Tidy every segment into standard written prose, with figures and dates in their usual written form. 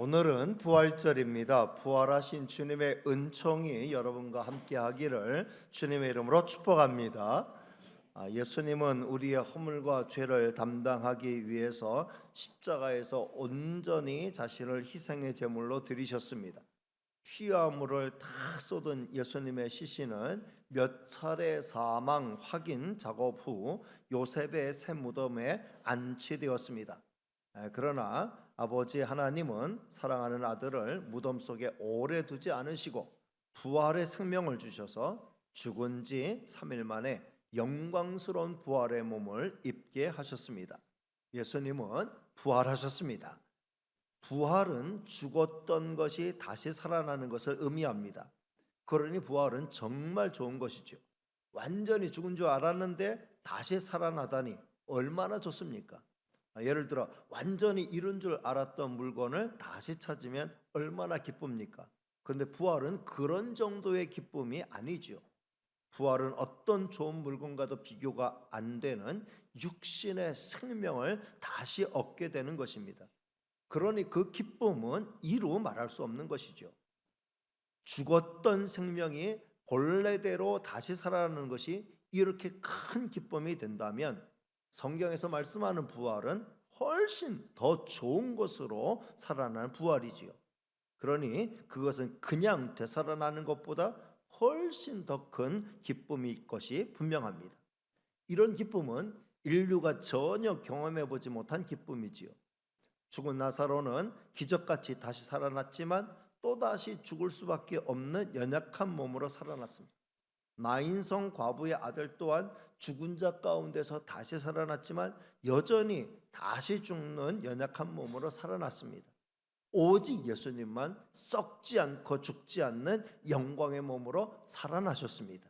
오늘은 부활절입니다. 부활하신 주님의 은총이 여러분과 함께 하기를 주님의 이름으로 축복합니다. 예수님은 우리의 허물과 죄를 담당하기 위해서 십자가에서 온전히 자신을 희생의 제물로 드리셨습니다. 피와 물을 다 쏟은 예수님의 시신은 몇 차례 사망 확인 작업 후 요셉의 새 무덤에 안치되었습니다. 그러나 아버지 하나님은 사랑하는 아들을 무덤 속에 오래 두지 않으시고 부활의 생명을 주셔서 죽은 지 3일 만에 영광스러운 부활의 몸을 입게 하셨습니다. 예수님은 부활하셨습니다. 부활은 죽었던 것이 다시 살아나는 것을 의미합니다. 그러니 부활은 정말 좋은 것이죠. 완전히 죽은 줄 알았는데 다시 살아나다니 얼마나 좋습니까? 예를 들어 완전히 잃은 줄 알았던 물건을 다시 찾으면 얼마나 기쁩니까? 그런데 부활은 그런 정도의 기쁨이 아니죠. 부활은 어떤 좋은 물건과도 비교가 안 되는 육신의 생명을 다시 얻게 되는 것입니다. 그러니 그 기쁨은 이루 말할 수 없는 것이죠. 죽었던 생명이 본래대로 다시 살아나는 것이 이렇게 큰 기쁨이 된다면 성경에서 말씀하는 부활은 훨씬 더 좋은 것으로 살아나는 부활이지요. 그러니 그것은 그냥 되살아나는 것보다 훨씬 더 큰 기쁨일 것이 분명합니다. 이런 기쁨은 인류가 전혀 경험해 보지 못한 기쁨이지요. 죽은 나사로는 기적같이 다시 살아났지만 또다시 죽을 수밖에 없는 연약한 몸으로 살아났습니다. 나인성 과부의 아들 또한 죽은 자 가운데서 다시 살아났지만 여전히 다시 죽는 연약한 몸으로 살아났습니다. 오직 예수님만 썩지 않고 죽지 않는 영광의 몸으로 살아나셨습니다.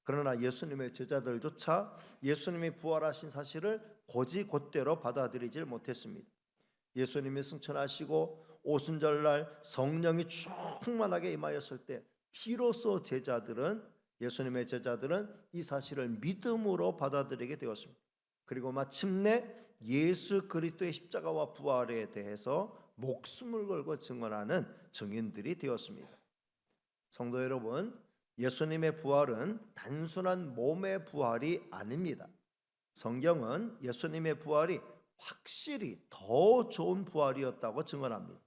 그러나 예수님의 제자들조차 예수님이 부활하신 사실을 곧이곧대로 받아들이질 못했습니다. 예수님이 승천하시고 오순절날 성령이 충만하게 임하였을 때 비로소 예수님의 제자들은 이 사실을 믿음으로 받아들이게 되었습니다. 그리고 마침내 예수 그리스도의 십자가와 부활에 대해서 목숨을 걸고 증언하는 증인들이 되었습니다. 성도 여러분, 예수님의 부활은 단순한 몸의 부활이 아닙니다. 성경은 예수님의 부활이 확실히 더 좋은 부활이었다고 증언합니다.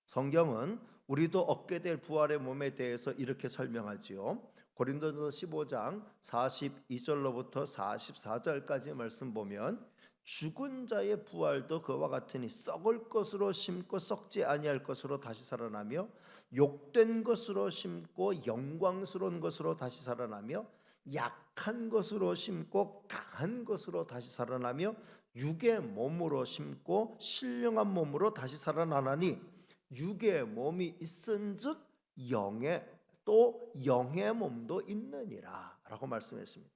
성경은 우리도 얻게 될 부활의 몸에 대해서 이렇게 설명하지요. 고린도서 15장 42절로부터 44절까지 말씀 보면 죽은 자의 부활도 그와 같으니 썩을 것으로 심고 썩지 아니할 것으로 다시 살아나며 욕된 것으로 심고 영광스러운 것으로 다시 살아나며 약한 것으로 심고 강한 것으로 다시 살아나며 육의 몸으로 심고 신령한 몸으로 다시 살아나나니 육의 몸이 있은즉 영의 몸도 있느니라 라고 말씀했습니다.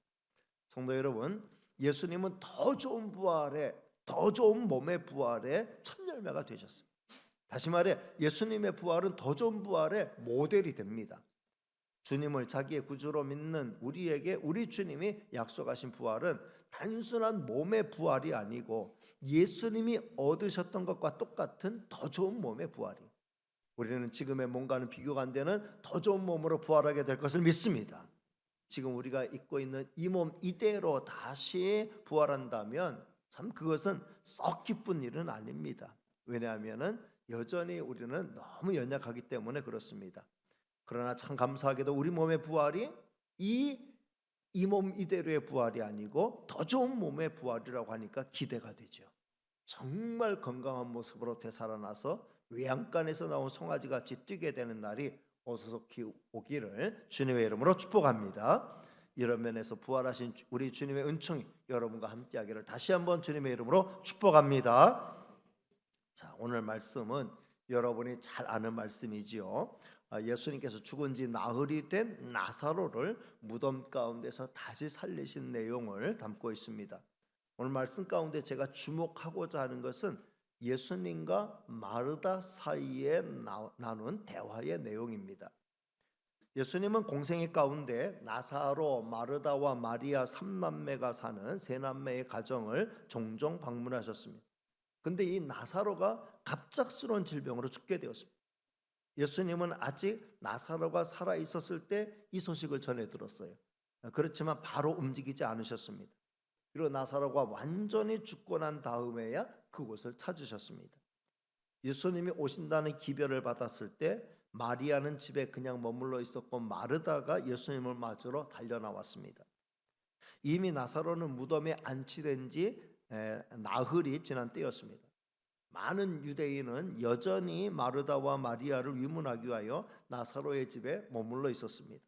성도 여러분, 예수님은 더 좋은 부활에, 더 좋은 몸의 부활에 첫 열매가 되셨습니다. 다시 말해 예수님의 부활은 더 좋은 부활의 모델이 됩니다. 주님을 자기의 구주로 믿는 우리에게 우리 주님이 약속하신 부활은 단순한 몸의 부활이 아니고 예수님이 얻으셨던 것과 똑같은 더 좋은 몸의 부활이에요. 우리는 지금의 몸과는 비교가 안 되는 더 좋은 몸으로 부활하게 될 것을 믿습니다. 지금 우리가 입고 있는 이 몸 이대로 다시 부활한다면 참 그것은 썩 기쁜 일은 아닙니다. 왜냐하면 여전히 우리는 너무 연약하기 때문에 그렇습니다. 그러나 참 감사하게도 우리 몸의 부활이 이 몸 이대로의 부활이 아니고 더 좋은 몸의 부활이라고 하니까 기대가 되죠. 정말 건강한 모습으로 되살아나서 외양간에서 나온 송아지같이 뛰게 되는 날이 어서속히 오기를 주님의 이름으로 축복합니다. 이런 면에서 부활하신 우리 주님의 은총이 여러분과 함께하기를 다시 한번 주님의 이름으로 축복합니다. 자, 오늘 말씀은 여러분이 잘 아는 말씀이지요. 예수님께서 죽은 지 나흘이 된 나사로를 무덤 가운데서 다시 살리신 내용을 담고 있습니다. 오늘 말씀 가운데 제가 주목하고자 하는 것은 예수님과 마르다 사이에 나눈 대화의 내용입니다. 예수님은 공생애 가운데 나사로, 마르다와 마리아 3남매가 사는 세 남매의 가정을 종종 방문하셨습니다. 근데 이 나사로가 갑작스러운 질병으로 죽게 되었습니다. 예수님은 아직 나사로가 살아 있었을 때 이 소식을 전해 들었어요. 그렇지만 바로 움직이지 않으셨습니다. 그리고 나사로가 완전히 죽고 난 다음에야 그곳을 찾으셨습니다. 예수님이 오신다는 기별을 받았을 때 마리아는 집에 그냥 머물러 있었고 마르다가 예수님을 맞으러 달려나왔습니다. 이미 나사로는 무덤에 안치된 지 나흘이 지난 때였습니다. 많은 유대인은 여전히 마르다와 마리아를 위문하기 위하여 나사로의 집에 머물러 있었습니다.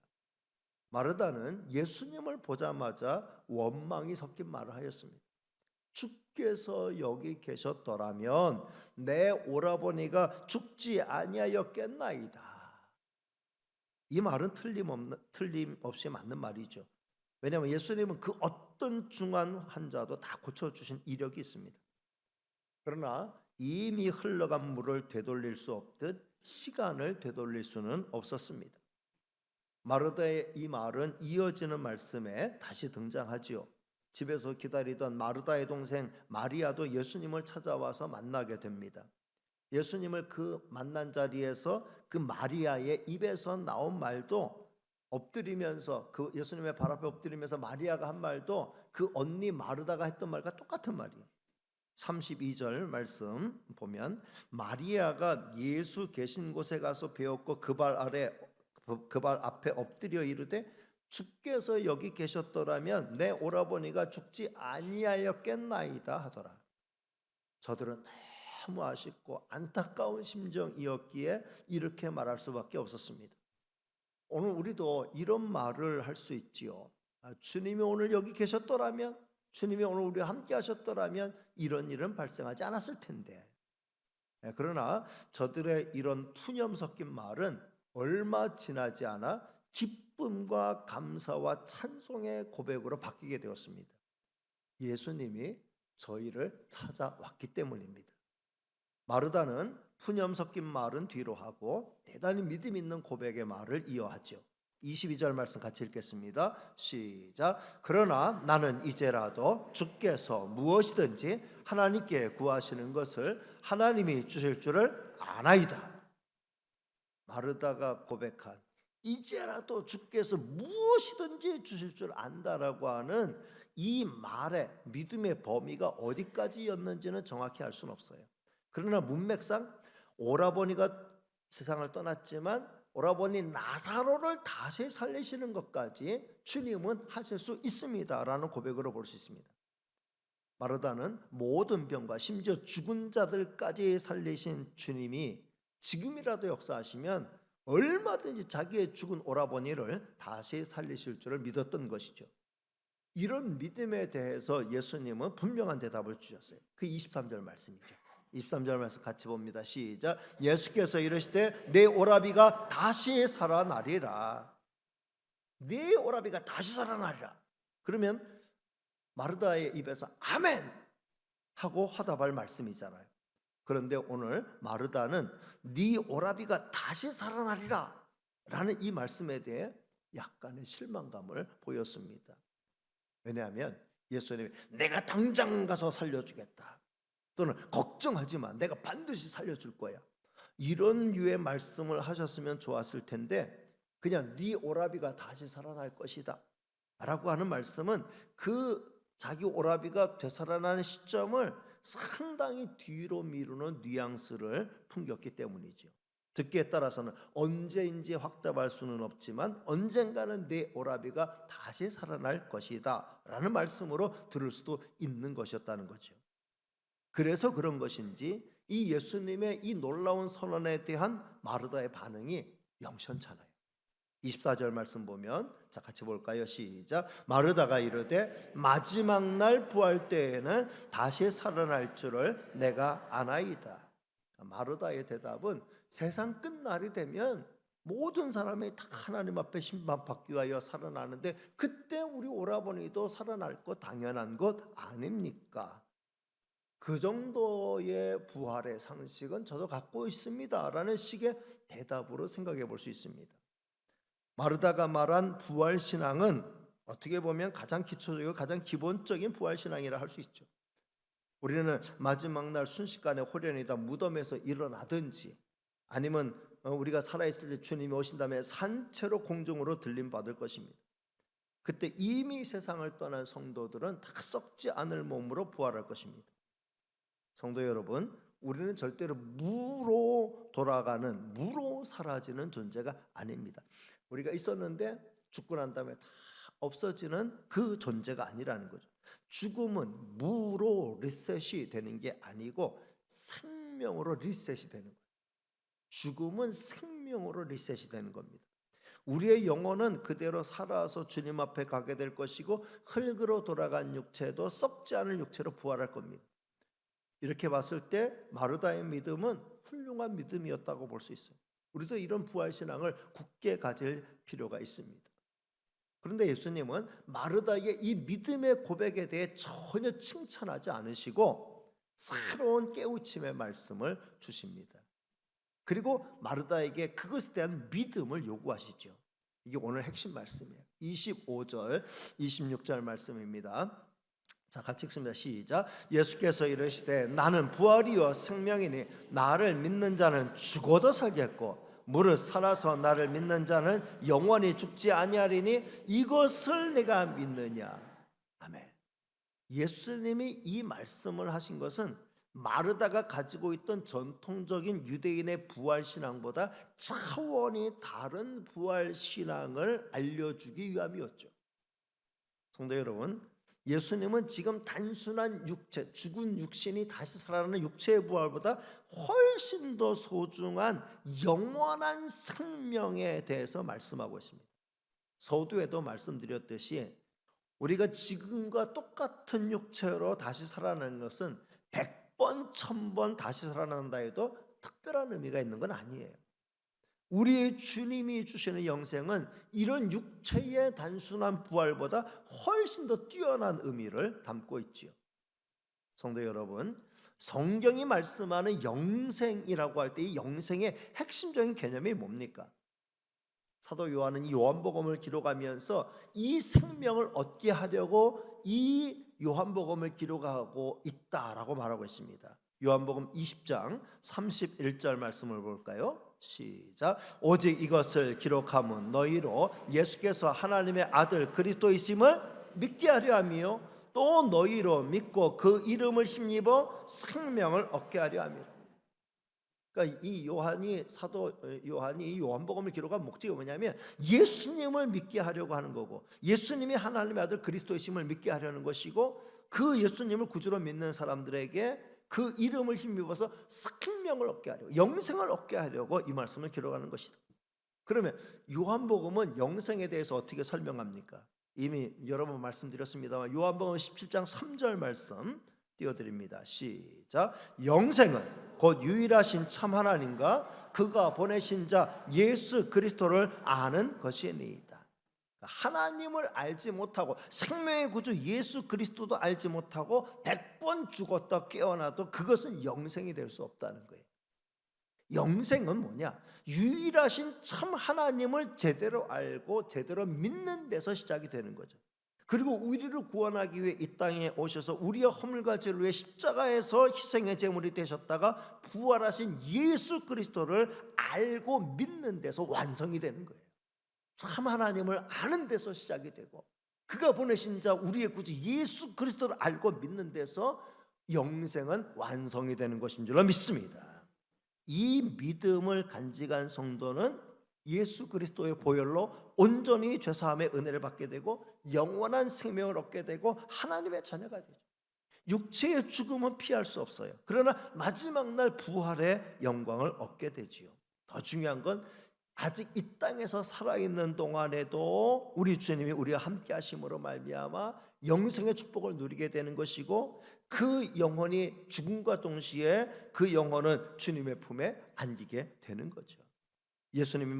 마르다는 예수님을 보자마자 원망이 섞인 말을 하였습니다. 주께서 여기 계셨더라면 내 오라버니가 죽지 아니하였겠나이다. 이 말은 틀림없이 맞는 말이죠. 왜냐하면 예수님은 그 어떤 중한 환자도 다 고쳐주신 이력이 있습니다. 그러나 이미 흘러간 물을 되돌릴 수 없듯 시간을 되돌릴 수는 없었습니다. 마르다의 이 말은 이어지는 말씀에 다시 등장하지요. 집에서 기다리던 마르다의 동생 마리아도 예수님을 찾아와서 만나게 됩니다. 예수님을 그 만난 자리에서 그 마리아의 입에서 나온 말도 엎드리면서 그 예수님의 발 앞에 엎드리면서 마리아가 한 말도 그 언니 마르다가 했던 말과 똑같은 말이에요. 32절 말씀 보면 마리아가 예수 계신 곳에 가서 배웠고 그 발 앞에 엎드려 이르되 주께서 여기 계셨더라면 내 오라버니가 죽지 아니하였겠나이다 하더라. 저들은 너무 아쉽고 안타까운 심정이었기에 이렇게 말할 수밖에 없었습니다. 오늘 우리도 이런 말을 할 수 있지요. 주님이 오늘 여기 계셨더라면, 주님이 오늘 우리와 함께 하셨더라면 이런 일은 발생하지 않았을 텐데. 그러나 저들의 이런 푸념 섞인 말은 얼마 지나지 않아 기쁨과 감사와 찬송의 고백으로 바뀌게 되었습니다. 예수님이 저희를 찾아왔기 때문입니다. 마르다는 푸념 섞인 말은 뒤로 하고 대단히 믿음 있는 고백의 말을 이어하죠. 22절 말씀 같이 읽겠습니다. 시작. 그러나 나는 이제라도 주께서 무엇이든지 하나님께 구하시는 것을 하나님이 주실 줄을 아나이다. 마르다가 고백한 이제라도 주께서 무엇이든지 주실 줄 안다라고 하는 이 말의 믿음의 범위가 어디까지였는지는 정확히 알 수는 없어요. 그러나 문맥상 오라버니가 세상을 떠났지만 오라버니 나사로를 다시 살리시는 것까지 주님은 하실 수 있습니다라는 고백으로 볼 수 있습니다. 마르다는 모든 병과 심지어 죽은 자들까지 살리신 주님이 지금이라도 역사하시면 얼마든지 자기의 죽은 오라버니를 다시 살리실 줄을 믿었던 것이죠. 이런 믿음에 대해서 예수님은 분명한 대답을 주셨어요. 그 23절 말씀이죠. 23절 말씀 같이 봅니다. 시작. 예수께서 이르시되 내 오라비가 다시 살아나리라. 내 오라비가 다시 살아나리라. 그러면 마르다의 입에서 아멘 하고 화답할 말씀이잖아요. 그런데 오늘 마르다는 네 오라비가 다시 살아나리라 라는 이 말씀에 대해 약간의 실망감을 보였습니다. 왜냐하면 예수님이 내가 당장 가서 살려주겠다, 또는 걱정하지 마, 내가 반드시 살려줄 거야, 이런 유의 말씀을 하셨으면 좋았을 텐데 그냥 네 오라비가 다시 살아날 것이다 라고 하는 말씀은 그 자기 오라비가 되살아나는 시점을 상당히 뒤로 미루는 뉘앙스를 풍겼기 때문이죠. 듣기에 따라서는 언제인지 확답할 수는 없지만 언젠가는 내 오라비가 다시 살아날 것이다 라는 말씀으로 들을 수도 있는 것이었다는 거죠. 그래서 그런 것인지 이 예수님의 이 놀라운 선언에 대한 마르다의 반응이 영천찮아요. 24절 말씀 보면 자 같이 볼까요? 시작. 마르다가 이르되 마지막 날 부활 때에는 다시 살아날 줄을 내가 아나이다. 마르다의 대답은 세상 끝날이 되면 모든 사람이 다 하나님 앞에 심판받기 위하여 살아나는데 그때 우리 오라버니도 살아날 것 당연한 것 아닙니까? 그 정도의 부활의 상식은 저도 갖고 있습니다 라는 식의 대답으로 생각해 볼 수 있습니다. 마르다가 말한 부활신앙은 어떻게 보면 가장 기초적이고 가장 기본적인 부활신앙이라 할 수 있죠. 우리는 마지막 날 순식간에 호련히 다 무덤에서 일어나든지 아니면 우리가 살아있을 때 주님이 오신 다음에 산채로 공중으로 들림 받을 것입니다. 그때 이미 세상을 떠난 성도들은 다 썩지 않을 몸으로 부활할 것입니다. 성도 여러분, 우리는 절대로 무로 돌아가는, 무로 사라지는 존재가 아닙니다. 우리가 있었는데 죽고 난 다음에 다 없어지는 그 존재가 아니라는 거죠. 죽음은 무로 리셋이 되는 게 아니고 생명으로 리셋이 되는 거예요. 죽음은 생명으로 리셋이 되는 겁니다. 우리의 영혼은 그대로 살아서 주님 앞에 가게 될 것이고 흙으로 돌아간 육체도 썩지 않을 육체로 부활할 겁니다. 이렇게 봤을 때 마르다의 믿음은 훌륭한 믿음이었다고 볼 수 있어요. 우리도 이런 부활신앙을 굳게 가질 필요가 있습니다. 그런데 예수님은 마르다의 이 믿음의 고백에 대해 전혀 칭찬하지 않으시고 새로운 깨우침의 말씀을 주십니다. 그리고 마르다에게 그것에 대한 믿음을 요구하시죠. 이게 오늘 핵심 말씀이에요. 25절 26절 말씀입니다. 자, 같이 읽습니다. 시작. 예수께서 이르시되 나는 부활이요 생명이니 나를 믿는 자는 죽어도 살겠고 무릇 살아서 나를 믿는 자는 영원히 죽지 아니하리니 이것을 내가 믿느냐. 아멘. 예수님이 이 말씀을 하신 것은 마르다가 가지고 있던 전통적인 유대인의 부활신앙보다 차원이 다른 부활신앙을 알려주기 위함이었죠. 성도 여러분, 예수님은 지금 단순한 육체, 죽은 육신이 다시 살아나는 육체의 부활보다 훨씬 더 소중한 영원한 생명에 대해서 말씀하고 있습니다. 서두에도 말씀드렸듯이 우리가 지금과 똑같은 육체로 다시 살아나는 것은 100번, 1000번 다시 살아난다 해도 특별한 의미가 있는 건 아니에요. 우리의 주님이 주시는 영생은 이런 육체의 단순한 부활보다 훨씬 더 뛰어난 의미를 담고 있지요. 성도 여러분, 성경이 말씀하는 영생이라고 할 때 이 영생의 핵심적인 개념이 뭡니까? 사도 요한은 이 요한복음을 기록하면서 이 생명을 얻게 하려고 이 요한복음을 기록하고 있다라고 말하고 있습니다. 요한복음 20장 31절 말씀을 볼까요? 시작. 오직 이것을 기록함은 너희로 예수께서 하나님의 아들 그리스도이심을 믿게 하려 함이요 또 너희로 믿고 그 이름을 힘입어 생명을 얻게 하려 함이라. 그러니까 이 사도 요한이 이 요한복음을 기록한 목적이 뭐냐면 예수님을 믿게 하려고 하는 거고 예수님이 하나님의 아들 그리스도이심을 믿게 하려는 것이고 그 예수님을 구주로 믿는 사람들에게 그 이름을 힘입어서 생명을 얻게 하려고, 영생을 얻게 하려고 이 말씀을 기록하는 것이다. 그러면 요한복음은 영생에 대해서 어떻게 설명합니까? 이미 여러 번 말씀드렸습니다만 요한복음 17장 3절 말씀 띄워드립니다. 시작. 영생은 곧 유일하신 참 하나님과 그가 보내신 자 예수 그리스도를 아는 것이니이다. 하나님을 알지 못하고 생명의 구주 예수 그리스도도 알지 못하고 100번 죽었다 깨어나도 그것은 영생이 될 수 없다는 거예요. 영생은 뭐냐? 유일하신 참 하나님을 제대로 알고 제대로 믿는 데서 시작이 되는 거죠. 그리고 우리를 구원하기 위해 이 땅에 오셔서 우리의 허물과 죄를 위해 십자가에서 희생의 제물이 되셨다가 부활하신 예수 그리스도를 알고 믿는 데서 완성이 되는 거예요. 참 하나님을 아는 데서 시작이 되고 그가 보내신 자 우리의 구주 예수 그리스도를 알고 믿는 데서 영생은 완성이 되는 것인 줄로 믿습니다. 이 믿음을 간직한 성도는 예수 그리스도의 보혈로 온전히 죄사함의 은혜를 받게 되고 영원한 생명을 얻게 되고 하나님의 자녀가 되죠. 육체의 죽음은 피할 수 없어요. 그러나 마지막 날 부활의 영광을 얻게 되지요. 더 중요한 건 아직 이 땅에서 살아있는 동안에도 우리 주님이 우리와 함께 하심으로 말미암아 영생의 축복을 누리게 되는 것이고 그 영혼이 죽음과 동시에 그 영혼은 주님의 품에 안기게 되는 거죠. 예수님이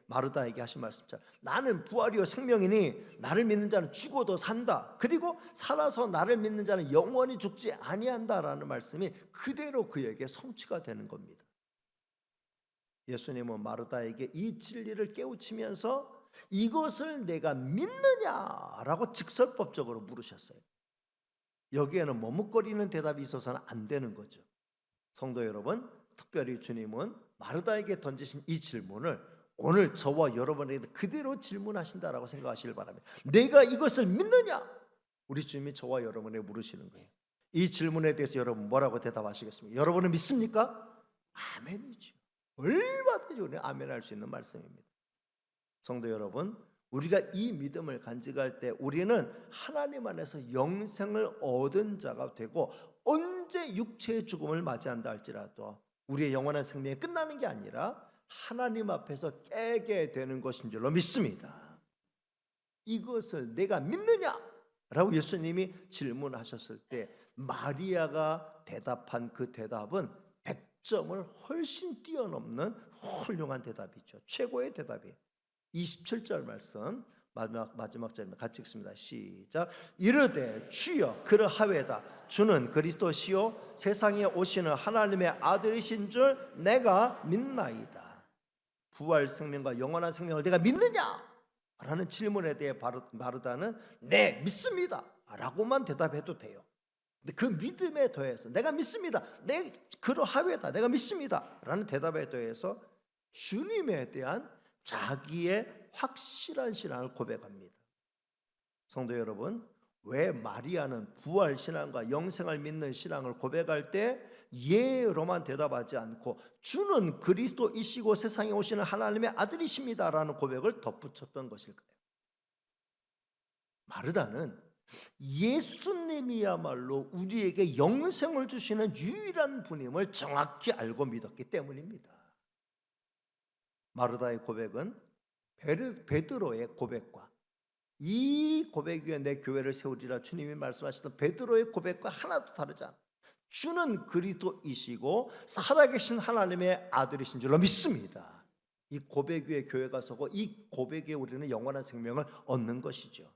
마르다에게 하신 말씀처럼 나는 부활이요 생명이니 나를 믿는 자는 죽어도 산다. 그리고 살아서 나를 믿는 자는 영원히 죽지 아니한다라는 말씀이 그대로 그에게 성취가 되는 겁니다. 예수님은 마르다에게 이 진리를 깨우치면서 이것을 내가 믿느냐라고 직설법적으로 물으셨어요. 여기에는 머뭇거리는 대답이 있어서는 안 되는 거죠. 성도 여러분, 특별히 주님은 마르다에게 던지신 이 질문을 오늘 저와 여러분에게 그대로 질문하신다라고 생각하시길 바랍니다. 내가 이것을 믿느냐? 우리 주님이 저와 여러분에게 물으시는 거예요. 이 질문에 대해서 여러분 뭐라고 대답하시겠습니까? 여러분은 믿습니까? 아멘이죠. 얼마든지 우리는 아멘할 수 있는 말씀입니다. 성도 여러분, 우리가 이 믿음을 간직할 때 우리는 하나님 안에서 영생을 얻은 자가 되고, 언제 육체의 죽음을 맞이한다 할지라도 우리의 영원한 생명이 끝나는 게 아니라 하나님 앞에서 깨게 되는 것인 줄로 믿습니다. 이것을 내가 믿느냐? 라고 예수님이 질문하셨을 때 마리아가 대답한 그 대답은 100점을 훨씬 뛰어넘는 훌륭한 대답이죠. 최고의 대답이에요. 27절 말씀 마지막 절입니다. 같이 읽습니다. 시작. 이르되 주여 그러하외다. 주는 그리스도시요 세상에 오시는 하나님의 아들이신 줄 내가 믿나이다. 부활 생명과 영원한 생명을 내가 믿느냐? 라는 질문에 대해 마르다는 네 믿습니다 라고만 대답해도 돼요. 근데 그 믿음에 더해서 내가 믿습니다, 네 그러하외다, 내가 믿습니다 라는 대답에 더해서 주님에 대한 자기의 확실한 신앙을 고백합니다. 성도 여러분, 왜 마리아는 부활 신앙과 영생을 믿는 신앙을 고백할 때 예로만 대답하지 않고 주는 그리스도이시고 세상에 오시는 하나님의 아들이십니다 라는 고백을 덧붙였던 것일까요? 마르다는 예수님이야말로 우리에게 영생을 주시는 유일한 분임을 정확히 알고 믿었기 때문입니다. 마르다의 고백은 베드로의 고백과 이 고백 위에 내 교회를 세우리라 주님이 말씀하셨던 베드로의 고백과 하나도 다르지 않아요. 주는 그리스도이시고 살아계신 하나님의 아들이신 줄로 믿습니다. 이 고백 위에 교회가 서고 이 고백 위에 우리는 영원한 생명을 얻는 것이죠.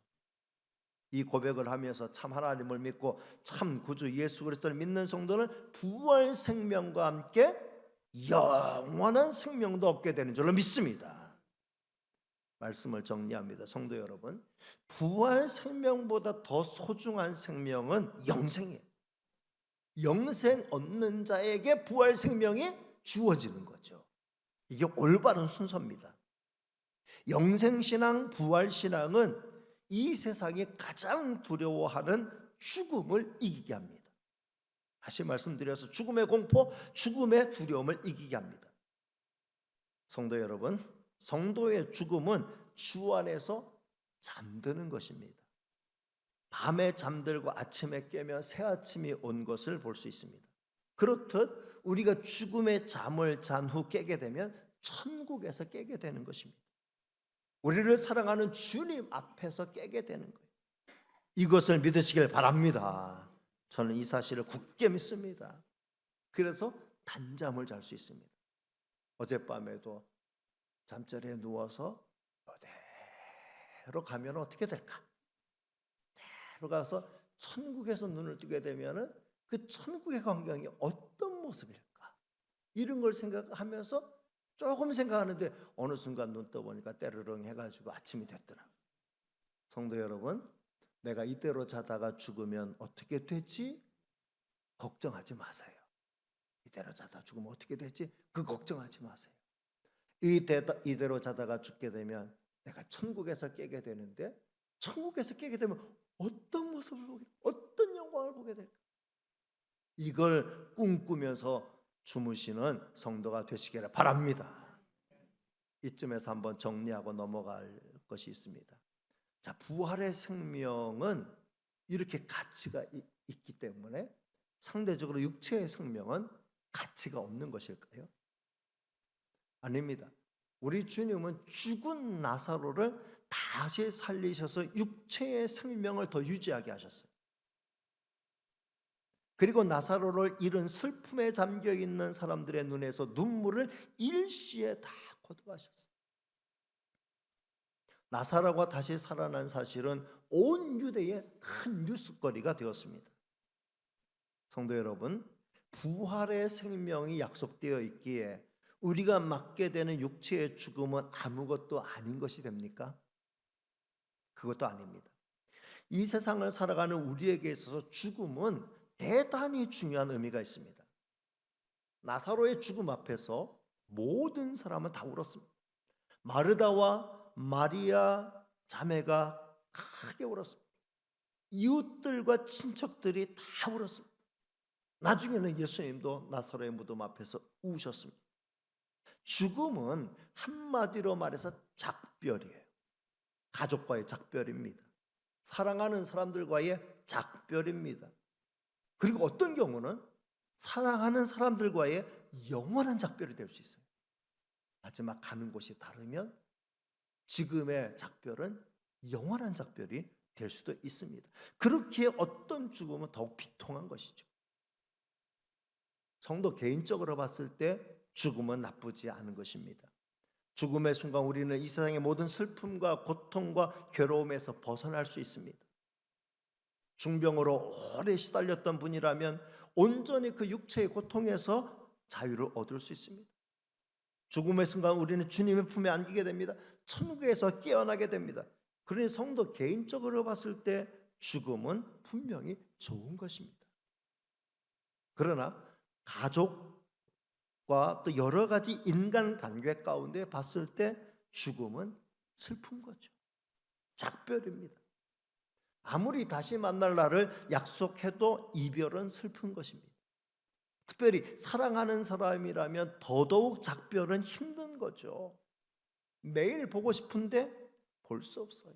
이 고백을 하면서 참 하나님을 믿고 참 구주 예수 그리스도를 믿는 성도는 부활 생명과 함께 영원한 생명도 얻게 되는 줄로 믿습니다. 말씀을 정리합니다. 성도 여러분, 부활 생명보다 더 소중한 생명은 영생이에요. 영생 얻는 자에게 부활 생명이 주어지는 거죠. 이게 올바른 순서입니다. 영생신앙, 부활신앙은 이 세상이 가장 두려워하는 죽음을 이기게 합니다. 다시 말씀드려서 죽음의 공포, 죽음의 두려움을 이기게 합니다. 성도 여러분, 성도의 죽음은 주 안에서 잠드는 것입니다. 밤에 잠들고 아침에 깨면 새 아침이 온 것을 볼 수 있습니다. 그렇듯 우리가 죽음의 잠을 잔 후 깨게 되면 천국에서 깨게 되는 것입니다. 우리를 사랑하는 주님 앞에서 깨게 되는 거예요. 이것을 믿으시길 바랍니다. 저는 이 사실을 굳게 믿습니다. 그래서 단잠을 잘 수 있습니다. 어젯밤에도 잠자리에 누워서 어디로 가면 어떻게 될까? 어디로 가서 천국에서 눈을 뜨게 되면 그 천국의 광경이 어떤 모습일까? 이런 걸 생각하면서 조금 생각하는데 어느 순간 눈 떠보니까 때르릉 해가지고 아침이 됐더라고요. 성도 여러분, 내가 이대로 자다가 죽으면 어떻게 되지? 걱정하지 마세요. 이대로 자다 죽으면 어떻게 되지? 그 걱정하지 마세요. 이대로 자다가 죽게 되면 내가 천국에서 깨게 되는데, 천국에서 깨게 되면 어떤 모습을 보게, 어떤 영광을 보게 될까? 이걸 꿈꾸면서 주무시는 성도가 되시기를 바랍니다. 이쯤에서 한번 정리하고 넘어갈 것이 있습니다. 자, 부활의 생명은 이렇게 가치가 있기 때문에 상대적으로 육체의 생명은 가치가 없는 것일까요? 아닙니다. 우리 주님은 죽은 나사로를 다시 살리셔서 육체의 생명을 더 유지하게 하셨어요. 그리고 나사로를 잃은 슬픔에 잠겨있는 사람들의 눈에서 눈물을 일시에 다 걷어가셨어요. 나사로가 다시 살아난 사실은 온 유대의 큰 뉴스거리가 되었습니다. 성도 여러분, 부활의 생명이 약속되어 있기에 우리가 맞게 되는 육체의 죽음은 아무것도 아닌 것이 됩니까? 그것도 아닙니다. 이 세상을 살아가는 우리에게 있어서 죽음은 대단히 중요한 의미가 있습니다. 나사로의 죽음 앞에서 모든 사람은 다 울었습니다. 마르다와 마리아 자매가 크게 울었습니다. 이웃들과 친척들이 다 울었습니다. 나중에는 예수님도 나사로의 무덤 앞에서 우셨습니다. 죽음은 한마디로 말해서 작별이에요. 가족과의 작별입니다. 사랑하는 사람들과의 작별입니다. 그리고 어떤 경우는 사랑하는 사람들과의 영원한 작별이 될 수 있어요. 마지막 가는 곳이 다르면 지금의 작별은 영원한 작별이 될 수도 있습니다. 그렇기에 어떤 죽음은 더욱 비통한 것이죠. 성도 개인적으로 봤을 때 죽음은 나쁘지 않은 것입니다. 죽음의 순간 우리는 이 세상의 모든 슬픔과 고통과 괴로움에서 벗어날 수 있습니다. 중병으로 오래 시달렸던 분이라면 온전히 그 육체의 고통에서 자유를 얻을 수 있습니다. 죽음의 순간 우리는 주님의 품에 안기게 됩니다. 천국에서 깨어나게 됩니다. 그러니 성도 개인적으로 봤을 때 죽음은 분명히 좋은 것입니다. 그러나 가족과 또 여러 가지 인간관계 가운데 봤을 때 죽음은 슬픈 거죠. 작별입니다. 아무리 다시 만날 날을 약속해도 이별은 슬픈 것입니다. 특별히 사랑하는 사람이라면 더더욱 작별은 힘든 거죠. 매일 보고 싶은데 볼 수 없어요.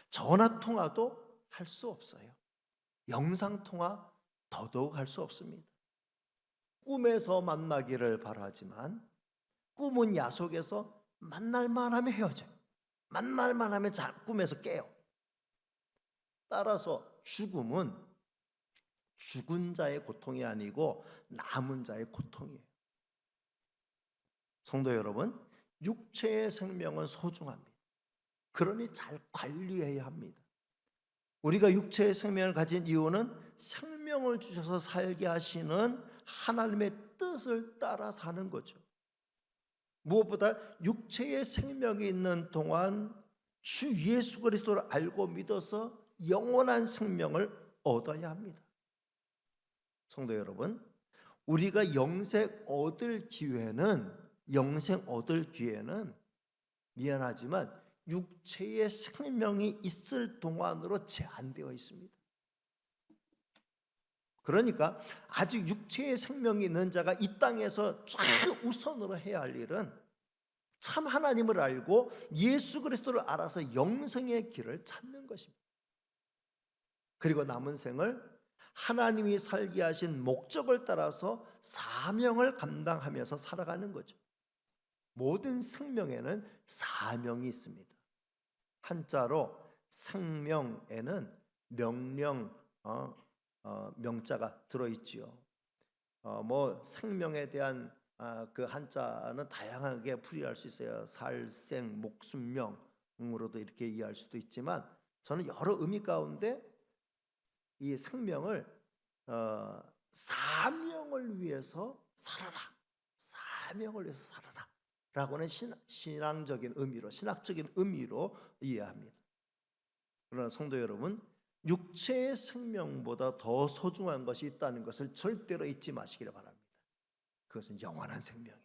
전화통화도 할 수 없어요. 영상통화 더더욱 할 수 없습니다. 꿈에서 만나기를 바라지만 꿈은 야속에서 만날만 하면 헤어져요. 만날만 하면 꿈에서 깨요. 따라서 죽음은 죽은 자의 고통이 아니고 남은 자의 고통이에요. 성도 여러분, 육체의 생명은 소중합니다. 그러니 잘 관리해야 합니다. 우리가 육체의 생명을 가진 이유는 생명을 주셔서 살게 하시는 하나님의 뜻을 따라 사는 거죠. 무엇보다 육체의 생명이 있는 동안 주 예수 그리스도를 알고 믿어서 영원한 생명을 얻어야 합니다. 성도 여러분, 우리가 영생 얻을 기회는 미안하지만 육체의 생명이 있을 동안으로 제한되어 있습니다. 그러니까 아직 육체의 생명이 있는 자가 이 땅에서 최우선으로 해야 할 일은 참 하나님을 알고 예수 그리스도를 알아서 영생의 길을 찾는 것입니다. 그리고 남은 생을 하나님이 살게 하신 목적을 따라서 사명을 감당하면서 살아가는 거죠. 모든 생명에는 사명이 있습니다. 한자로 생명에는 명령, 명자가 들어있지요. 생명에 대한 그 한자는 다양하게 풀이할 수 있어요. 살생, 목숨명으로도 이렇게 이해할 수도 있지만 저는 여러 의미 가운데 이 생명을 사명을 위해서 살아라, 사명을 위해서 살아라 라고는 신앙적인 의미로, 신학적인 의미로 이해합니다. 그러나 성도 여러분, 육체의 생명보다 더 소중한 것이 있다는 것을 절대로 잊지 마시기를 바랍니다. 그것은 영원한 생명이에요.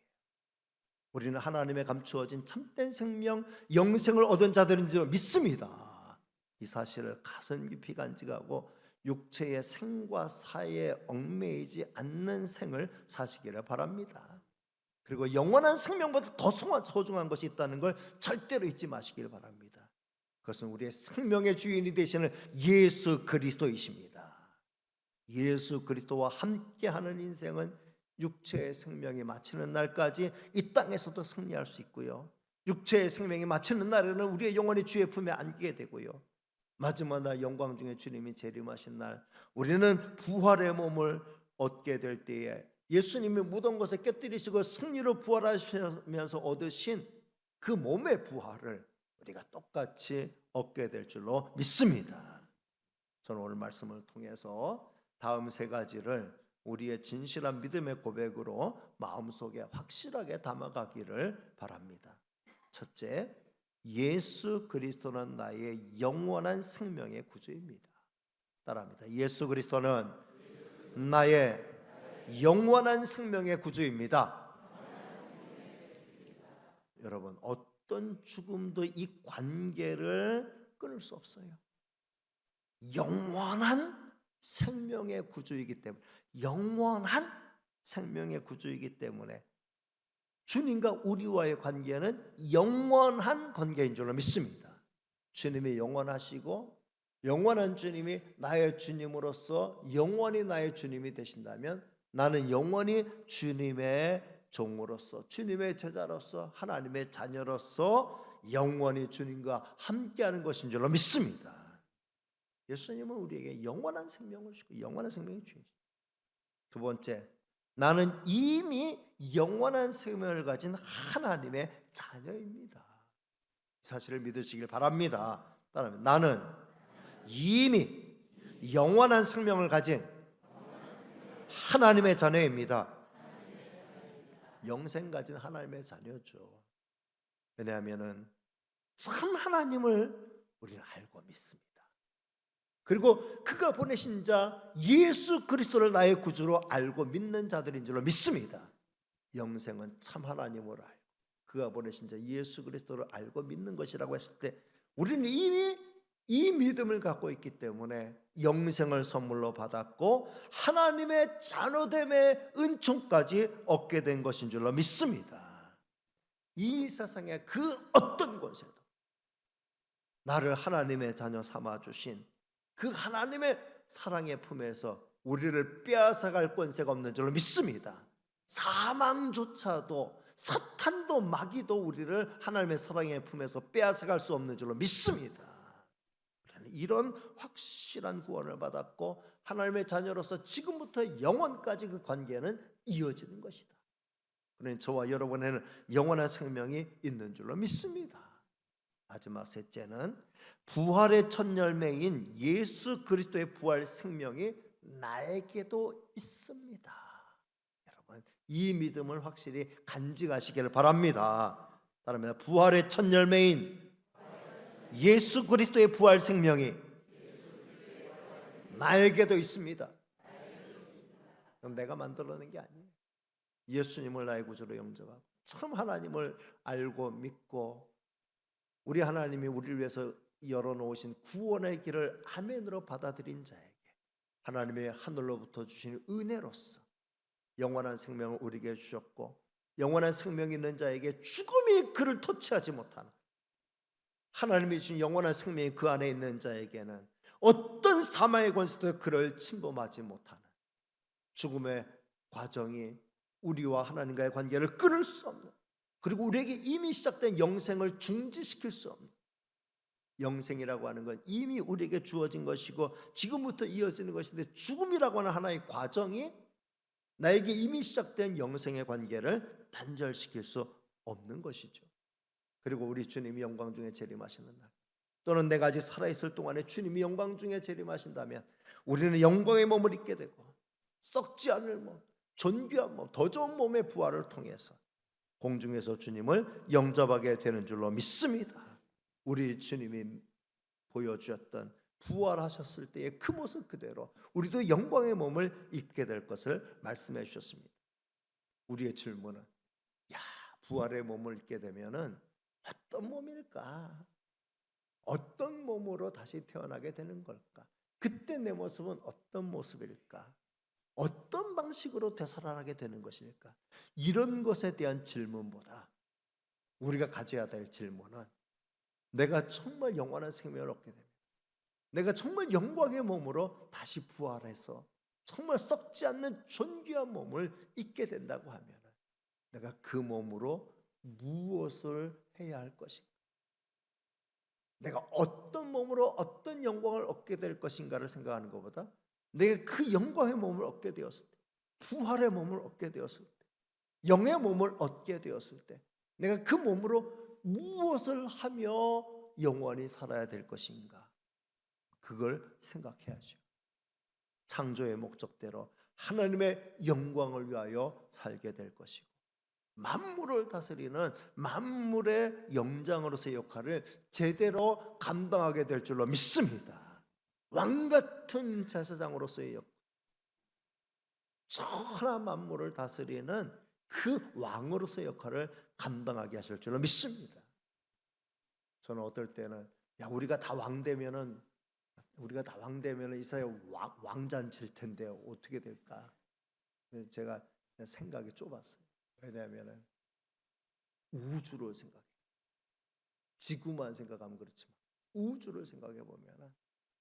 우리는 하나님의 감추어진 참된 생명, 영생을 얻은 자들인 줄 믿습니다. 이 사실을 가슴 깊이 간직하고 육체의 생과 사에 얽매이지 않는 생을 사시기를 바랍니다. 그리고 영원한 생명보다 더 소중한 것이 있다는 걸 절대로 잊지 마시길 바랍니다. 그것은 우리의 생명의 주인이 되시는 예수 그리스도이십니다. 예수 그리스도와 함께하는 인생은 육체의 생명이 마치는 날까지 이 땅에서도 승리할 수 있고요, 육체의 생명이 마치는 날에는 우리의 영혼이 주의 품에 안기게 되고요, 마지막 날 영광 중에 주님이 재림하신 날 우리는 부활의 몸을 얻게 될 때에 예수님이 묻은 것을 깨뜨리시고 승리로 부활하시면서 얻으신 그 몸의 부활을 우리가 똑같이 얻게 될 줄로 믿습니다. 저는 오늘 말씀을 통해서 다음 세 가지를 우리의 진실한 믿음의 고백으로 마음속에 확실하게 담아가기를 바랍니다. 첫째, 예수 그리스도는 나의 영원한 생명의 구주입니다. 따라합니다. 예수 그리스도는 나의 영원한 생명의 구주입니다. 여러분, 어떤 죽음도 이 관계를 끊을 수 없어요. 영원한 생명의 구주이기 때문에, 영원한 생명의 구주이기 때문에 주님과 우리와의 관계는 영원한 관계인 줄로 믿습니다. 주님이 영원하시고 영원한 주님이 나의 주님으로서 영원히 나의 주님이 되신다면, 나는 영원히 주님의 종으로서, 주님의 제자로서, 하나님의 자녀로서 영원히 주님과 함께하는 것인 줄로 믿습니다. 예수님은 우리에게 영원한 생명을 주고 영원한 생명의 주인이십니다. 두 번째, 나는 이미 영원한 생명을 가진 하나님의 자녀입니다. 이 사실을 믿으시길 바랍니다. 따라하면, 나는 이미 영원한 생명을 가진 하나님의 자녀입니다. 영생 가진 하나님의 자녀죠. 왜냐하면 참 하나님을 우리는 알고 믿습니다. 그리고 그가 보내신 자 예수 그리스도를 나의 구주로 알고 믿는 자들인 줄로 믿습니다. 영생은 참 하나님을 알고 그가 보내신 자 예수 그리스도를 알고 믿는 것이라고 했을 때, 우리는 이미 이 믿음을 갖고 있기 때문에 영생을 선물로 받았고 하나님의 자녀됨의 은총까지 얻게 된 것인 줄로 믿습니다. 이 세상의 그 어떤 곳에도 나를 하나님의 자녀 삼아주신 그 하나님의 사랑의 품에서 우리를 빼앗아갈 권세가 없는 줄로 믿습니다. 사망조차도, 사탄도 마귀도 우리를 하나님의 사랑의 품에서 빼앗아갈 수 없는 줄로 믿습니다. 이런 확실한 구원을 받았고 하나님의 자녀로서 지금부터 영원까지 그 관계는 이어지는 것이다. 그러니 저와 여러분에는 영원한 생명이 있는 줄로 믿습니다. 마지막 셋째는 부활의 첫 열매인 예수 그리스도의 부활 생명이 나에게도 있습니다. 여러분, 이 믿음을 확실히 간직하시기를 바랍니다. 따라합니다. 부활의 첫 열매인 예수 그리스도의 부활 생명이 나에게도 있습니다. 그럼 내가 만들어낸 게 아니에요. 예수님을 나의 구주로 영접하고 참 하나님을 알고 믿고 우리 하나님이 우리를 위해서 열어놓으신 구원의 길을 아멘으로 받아들인 자에게 하나님의 하늘로부터 주신 은혜로서 영원한 생명을 우리에게 주셨고, 영원한 생명이 있는 자에게 죽음이 그를 터치하지 못하는, 하나님이 주신 영원한 생명이 그 안에 있는 자에게는 어떤 사망의 권세도 그를 침범하지 못하는, 죽음의 과정이 우리와 하나님과의 관계를 끊을 수 없는, 그리고 우리에게 이미 시작된 영생을 중지시킬 수 없는, 영생이라고 하는 건 이미 우리에게 주어진 것이고 지금부터 이어지는 것인데, 죽음이라고 하는 하나의 과정이 나에게 이미 시작된 영생의 관계를 단절시킬 수 없는 것이죠. 그리고 우리 주님이 영광 중에 재림하시는 날, 또는 내가 아직 살아있을 동안에 주님이 영광 중에 재림하신다면 우리는 영광의 몸을 입게 되고 썩지 않을 몸, 존귀한 몸, 더 좋은 몸의 부활을 통해서 공중에서 주님을 영접하게 되는 줄로 믿습니다. 우리 주님이 보여주었던 부활하셨을 때의 그 모습 그대로 우리도 영광의 몸을 입게 될 것을 말씀해 주셨습니다. 우리의 질문은, 야, 부활의 몸을 입게 되면은 어떤 몸일까? 어떤 몸으로 다시 태어나게 되는 걸까? 그때 내 모습은 어떤 모습일까? 어떤 방식으로 되살아나게 되는 것일까? 이런 것에 대한 질문보다 우리가 가져야 될 질문은, 내가 정말 영원한 생명을 얻게 되면, 내가 정말 영광의 몸으로 다시 부활해서 정말 썩지 않는 존귀한 몸을 입게 된다고 하면 내가 그 몸으로 무엇을 해야 할 것인가? 내가 어떤 몸으로 어떤 영광을 얻게 될 것인가를 생각하는 것보다, 내가 그 영광의 몸을 얻게 되었을 때, 부활의 몸을 얻게 되었을 때, 영의 몸을 얻게 되었을 때 내가 그 몸으로 무엇을 하며 영원히 살아야 될 것인가, 그걸 생각해야죠. 창조의 목적대로 하나님의 영광을 위하여 살게 될 것이고, 만물을 다스리는 만물의 영장으로서의 역할을 제대로 감당하게 될 줄로 믿습니다. 왕같은 제사장으로서의 역할, 천하 만물을 다스리는 그 왕으로서의 역할을 감당하게 하실 줄로 믿습니다. 저는 어떨 때는 우리가 다 왕 되면은 이 사회 왕잔칠 텐데 어떻게 될까? 제가 생각이 좁았어요. 왜냐하면 우주를 생각해, 지구만 생각하면 그렇지만 우주를 생각해 보면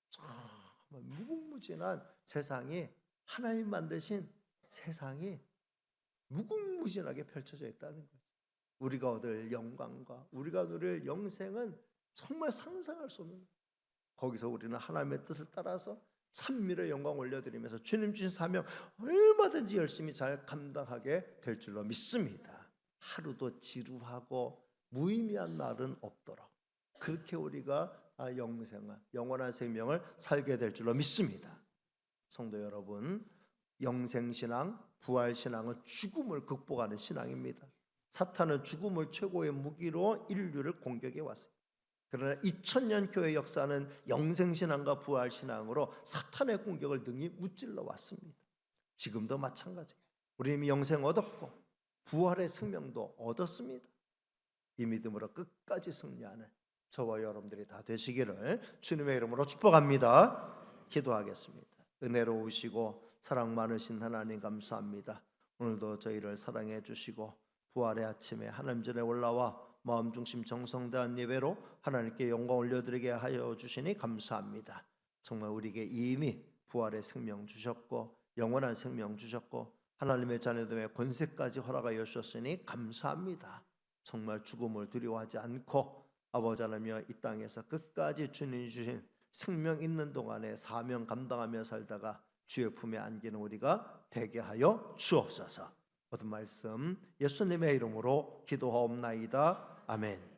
정말 무궁무진한 세상이, 하나님 만드신 세상이 무궁무진하게 펼쳐져 있다는 거죠. 우리가 얻을 영광과 우리가 누릴 영생은 정말 상상할 수 없는, 거기서 우리는 하나님의 뜻을 따라서 찬미의 영광 올려드리면서 주님 주신 사명 얼마든지 열심히 잘 감당하게 될 줄로 믿습니다. 하루도 지루하고 무의미한 날은 없도록 그렇게 우리가 영원한 생명을 살게 될 줄로 믿습니다. 성도 여러분, 영생신앙, 부활신앙은 죽음을 극복하는 신앙입니다. 사탄은 죽음을 최고의 무기로 인류를 공격해 왔습니다. 그러나 2000년 교회 역사는 영생신앙과 부활신앙으로 사탄의 공격을 능히 무찔러 왔습니다. 지금도 마찬가지예요. 우리 이미 영생 얻었고 부활의 생명도 얻었습니다. 이 믿음으로 끝까지 승리하는 저와 여러분들이 다 되시기를 주님의 이름으로 축복합니다. 기도하겠습니다. 은혜로우시고 사랑 많으신 하나님 감사합니다. 오늘도 저희를 사랑해 주시고 부활의 아침에 하나님 전에 올라와 마음 중심 정성다한 예배로 하나님께 영광 올려드리게 하여 주시니 감사합니다. 정말 우리에게 이미 부활의 생명 주셨고 영원한 생명 주셨고 하나님의 자녀됨의 권세까지 허락하여 주셨으니 감사합니다. 정말 죽음을 두려워하지 않고 아버지 하나님이여 이 땅에서 끝까지 주님이 주신 생명 있는 동안에 사명 감당하며 살다가 주의 품에 안기는 우리가 되게 하여 주옵소서. 모든 말씀 예수님의 이름으로 기도하옵나이다. 아멘.